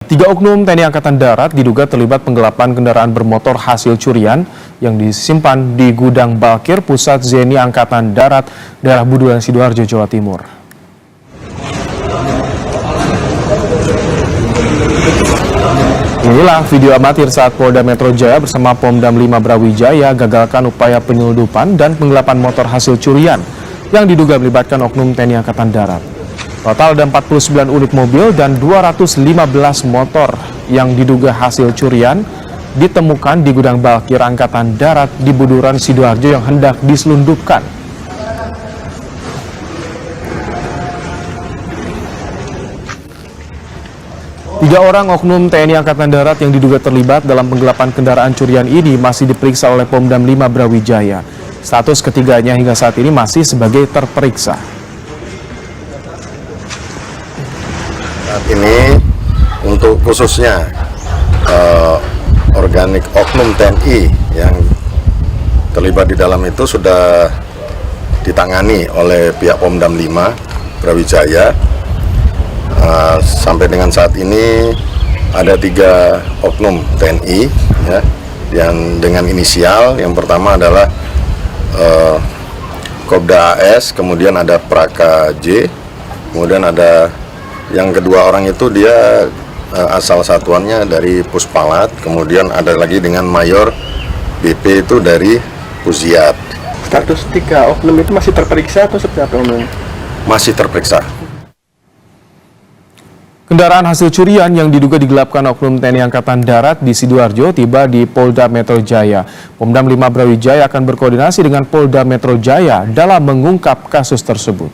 3 oknum TNI Angkatan Darat diduga terlibat penggelapan kendaraan bermotor hasil curian yang disimpan di gudang parkir Pusat Zeni Angkatan Darat, daerah Buduran, Sidoarjo, Jawa Timur. Inilah video amatir saat Polda Metro Jaya bersama Pomdam 5 Brawijaya gagalkan upaya penyelundupan dan penggelapan motor hasil curian yang diduga melibatkan oknum TNI Angkatan Darat. Total ada 49 unit mobil dan 215 motor yang diduga hasil curian ditemukan di gudang parkir Angkatan Darat di Buduran, Sidoarjo yang hendak diselundupkan. Tiga orang oknum TNI Angkatan Darat yang diduga terlibat dalam penggelapan kendaraan curian ini masih diperiksa oleh Pomdam 5 Brawijaya. Status ketiganya hingga saat ini masih sebagai terperiksa. Saat ini untuk khususnya organik oknum TNI yang terlibat di dalam itu sudah ditangani oleh pihak Pomdam 5 Brawijaya. Sampai dengan saat ini ada 3 oknum TNI ya, yang dengan inisial. Yang pertama adalah Kopda AS, kemudian ada Praka J, kemudian ada yang kedua orang itu dia asal satuannya dari Puspalat, kemudian ada lagi dengan Mayor BP itu dari Puziat. Status 3 oknum itu masih terperiksa atau seperti apa? Masih terperiksa. Kendaraan hasil curian yang diduga digelapkan oknum TNI Angkatan Darat di Sidoarjo tiba di Polda Metro Jaya. Pomdam 5 Brawijaya akan berkoordinasi dengan Polda Metro Jaya dalam mengungkap kasus tersebut.